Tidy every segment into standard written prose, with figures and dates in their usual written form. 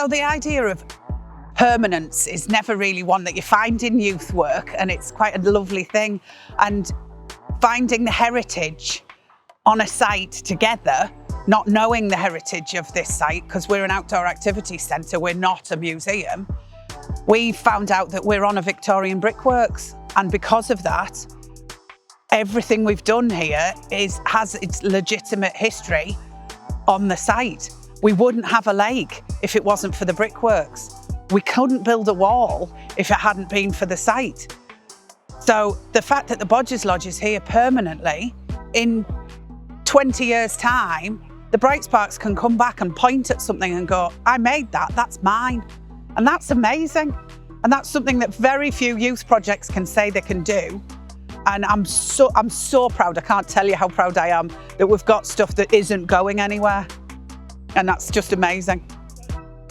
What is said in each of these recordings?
So the idea of permanence is never really one that you find in youth work, and it's quite a lovely thing. And finding the heritage on a site together, not knowing the heritage of this site, because we're an outdoor activity centre, we're not a museum, we found out that we're on a Victorian brickworks. And because of that, everything we've done here has its legitimate history on the site. We wouldn't have a lake if it wasn't for the brickworks. We couldn't build a wall if it hadn't been for the site. So the fact that the Bodgers Lodge is here permanently, in 20 years' time, the Bright Sparks can come back and point at something and go, I made that, that's mine. And that's amazing. And that's something that very few youth projects can say they can do. And I'm so proud, I can't tell you how proud I am that we've got stuff that isn't going anywhere. And that's just amazing.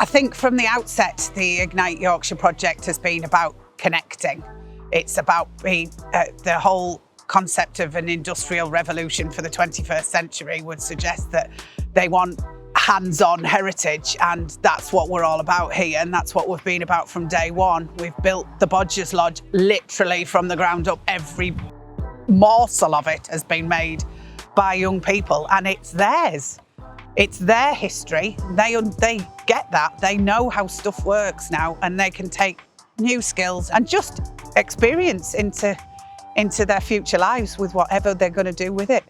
I think from the outset, the Ignite Yorkshire project has been about connecting. It's about the whole concept of an industrial revolution for the 21st century would suggest that they want hands-on heritage, and that's what we're all about here, and that's what we've been about from day one. We've built the Bodgers Lodge literally from the ground up. Every morsel of it has been made by young people, and it's theirs. It's their history. They get that. They know how stuff works now, and they can take new skills and just experience into their future lives with whatever they're going to do with it.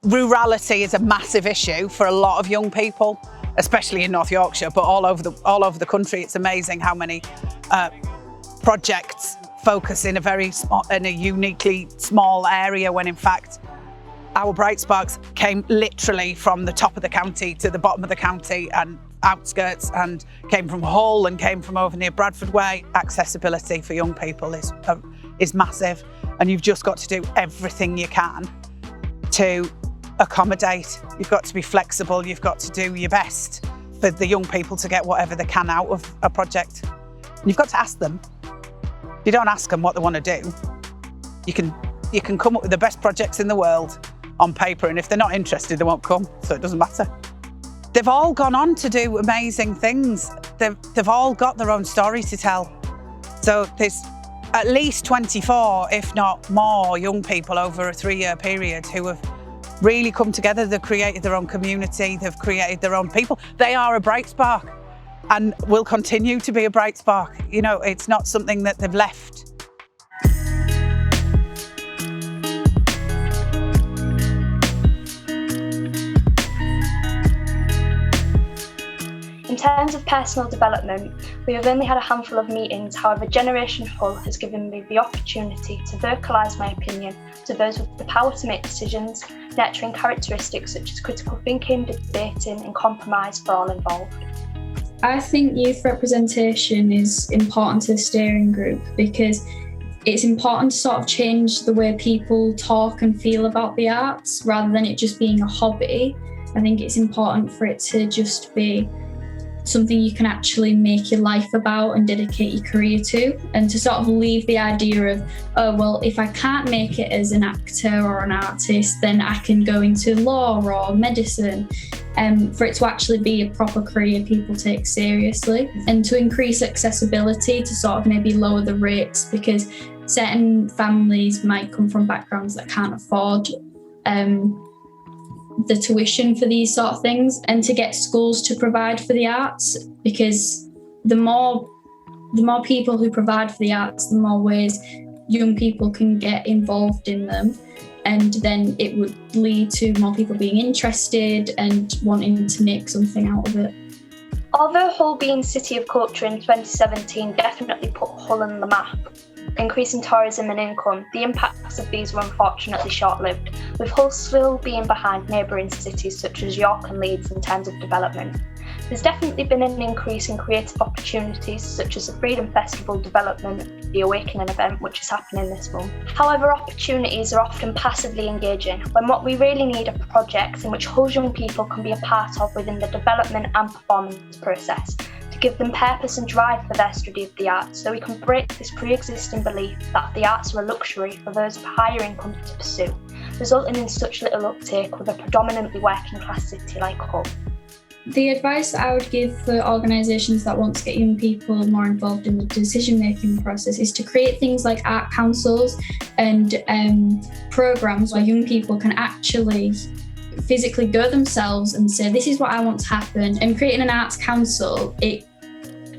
Rurality is a massive issue for a lot of young people, especially in North Yorkshire, but all over the country. It's amazing how many projects focus in a uniquely small area, when in fact our Bright Sparks came literally from the top of the county to the bottom of the county and outskirts, and came from Hull and came from over near Bradford Way. Accessibility for young people is massive, and you've just got to do everything you can to accommodate. You've got to be flexible, you've got to do your best for the young people to get whatever they can out of a project. And you've got to ask them. You don't ask them what they want to do. You can come up with the best projects in the world on paper, and if they're not interested, they won't come, so it doesn't matter. They've all gone on to do amazing things. They've all got their own story to tell. So there's at least 24, if not more, young people over a 3-year period who have really come together. They've created their own community, they've created their own people. They are a bright spark and will continue to be a bright spark. You know, it's not something that they've left. In terms of personal development, we have only had a handful of meetings. However, Generation Hull has given me the opportunity to vocalise my opinion to those with the power to make decisions, nurturing characteristics such as critical thinking, debating and compromise for all involved. I think youth representation is important to the steering group because it's important to sort of change the way people talk and feel about the arts rather than it just being a hobby. I think it's important for it to just be something you can actually make your life about and dedicate your career to, and to sort of leave the idea of, oh, well, if I can't make it as an actor or an artist, then I can go into law or medicine, for it to actually be a proper career people take seriously, and to increase accessibility to sort of maybe lower the rates, because certain families might come from backgrounds that can't afford the tuition for these sort of things, and to get schools to provide for the arts, because the more people who provide for the arts, the more ways young people can get involved in them, and then it would lead to more people being interested and wanting to make something out of it. Although Hull being City of Culture in 2017 definitely put Hull on the map, increasing tourism and income, the impacts of these were unfortunately short-lived, with Hull still being behind neighbouring cities such as York and Leeds in terms of development. There's definitely been an increase in creative opportunities such as the Freedom Festival development, the Awakening event which is happening this month. However, opportunities are often passively engaging, when what we really need are projects in which Hull's young people can be a part of within the development and performance process, to give them purpose and drive for their study of the arts, so we can break this pre-existing belief that the arts are a luxury for those of higher income to pursue, resulting in such little uptake with a predominantly working class city like Hull. The advice that I would give for organisations that want to get young people more involved in the decision-making process is to create things like art councils and programmes where young people can actually physically go themselves and say, this is what I want to happen. And creating an arts council, it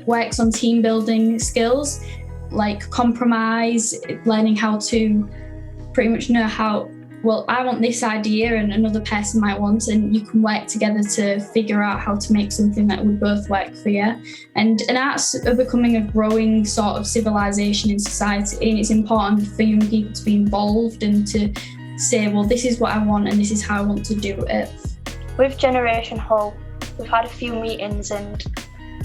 works on team building skills like compromise, learning how to pretty much know how, well, I want this idea and another person might want, and you can work together to figure out how to make something that would both work for you. And arts are becoming a growing sort of civilization in society, and it's important for young people to be involved and to say, well, this is what I want and this is how I want to do it. With Generation Hull, we've had a few meetings and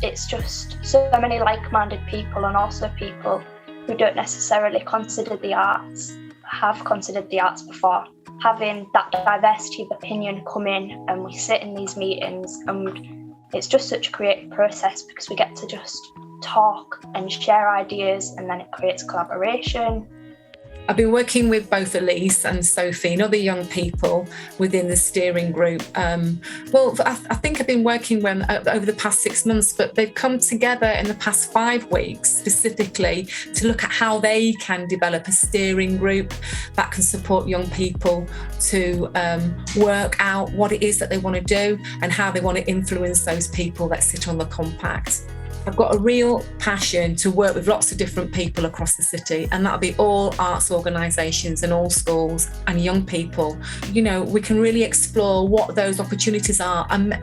it's just so many like-minded people, and also people who don't necessarily consider the arts, have considered the arts before. Having that diversity of opinion come in, and we sit in these meetings, and it's just such a creative process because we get to just talk and share ideas, and then it creates collaboration. I've been working with both Elise and Sophie and other young people within the steering group. I think I've been working with them over the past 6 months, but they've come together in the past 5 weeks specifically to look at how they can develop a steering group that can support young people to work out what it is that they want to do and how they want to influence those people that sit on the compact. I've got a real passion to work with lots of different people across the city, and that'll be all arts organisations and all schools and young people. You know, we can really explore what those opportunities are and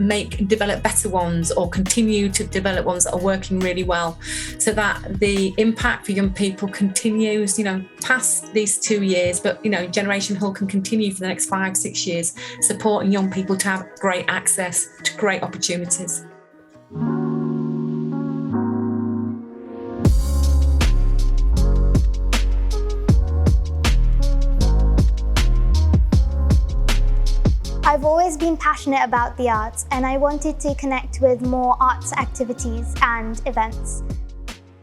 develop better ones, or continue to develop ones that are working really well, so that the impact for young people continues, you know, past these 2 years, but, you know, Generation Hull can continue for the next 5-6 years, supporting young people to have great access to great opportunities. I've always been passionate about the arts, and I wanted to connect with more arts activities and events.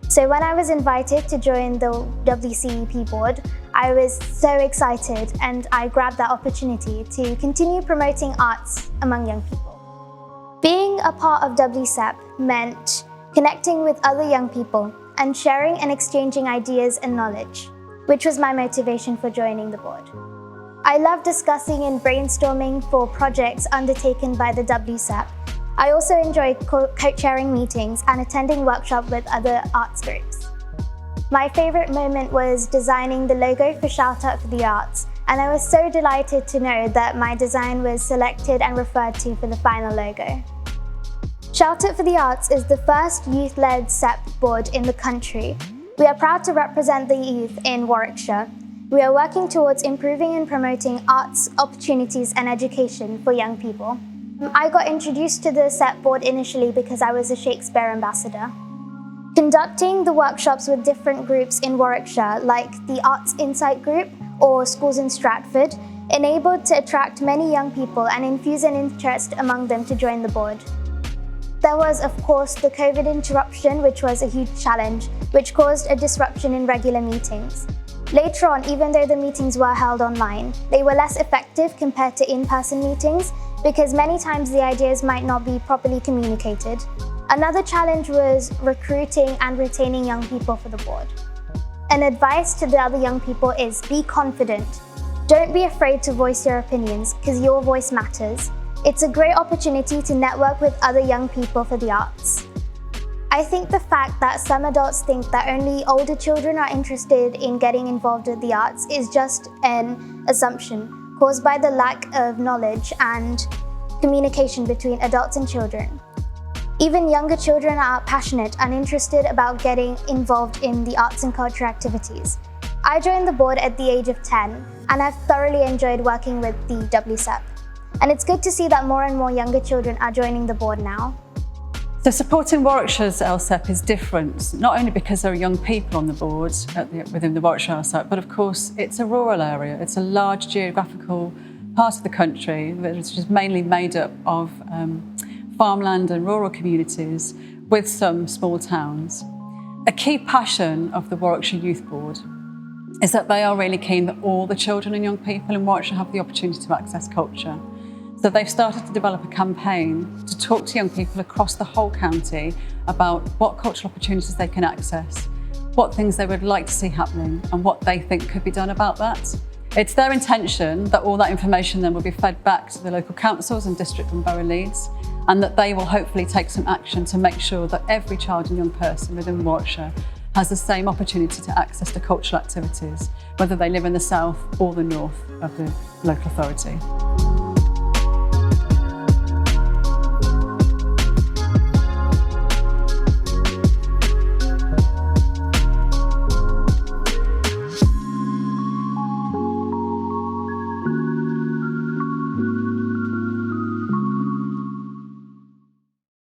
So when I was invited to join the WCEP board, I was so excited, and I grabbed that opportunity to continue promoting arts among young people. Being a part of WCEP meant connecting with other young people and sharing and exchanging ideas and knowledge, which was my motivation for joining the board. I love discussing and brainstorming for projects undertaken by the WCEP. I also enjoy co-chairing meetings and attending workshops with other arts groups. My favourite moment was designing the logo for Shout Out for the Arts, and I was so delighted to know that my design was selected and referred to for the final logo. Shout Out for the Arts is the first youth-led CEP board in the country. We are proud to represent the youth in Warwickshire. We are working towards improving and promoting arts, opportunities and education for young people. I got introduced to the CEP board initially because I was a Shakespeare ambassador. Conducting the workshops with different groups in Warwickshire, like the Arts Insight Group or Schools in Stratford, enabled to attract many young people and infuse an interest among them to join the board. There was, of course, the COVID interruption, which was a huge challenge, which caused a disruption in regular meetings. Later on, even though the meetings were held online, they were less effective compared to in-person meetings because many times the ideas might not be properly communicated. Another challenge was recruiting and retaining young people for the board. An advice to the other young people is be confident. Don't be afraid to voice your opinions because your voice matters. It's a great opportunity to network with other young people for the arts. I think the fact that some adults think that only older children are interested in getting involved with the arts is just an assumption caused by the lack of knowledge and communication between adults and children. Even younger children are passionate and interested about getting involved in the arts and culture activities. I joined the board at the age of 10 and I've thoroughly enjoyed working with the WCEP. And it's good to see that more and more younger children are joining the board now. So supporting Warwickshire's LCEP is different, not only because there are young people on the board within the Warwickshire LCEP, but of course it's a rural area. It's a large geographical part of the country which is mainly made up of farmland and rural communities with some small towns. A key passion of the Warwickshire Youth Board is that they are really keen that all the children and young people in Warwickshire have the opportunity to access culture. So they've started to develop a campaign to talk to young people across the whole county about what cultural opportunities they can access, what things they would like to see happening, and what they think could be done about that. It's their intention that all that information then will be fed back to the local councils and district and borough leads, and that they will hopefully take some action to make sure that every child and young person within Warwickshire has the same opportunity to access to cultural activities, whether they live in the south or the north of the local authority.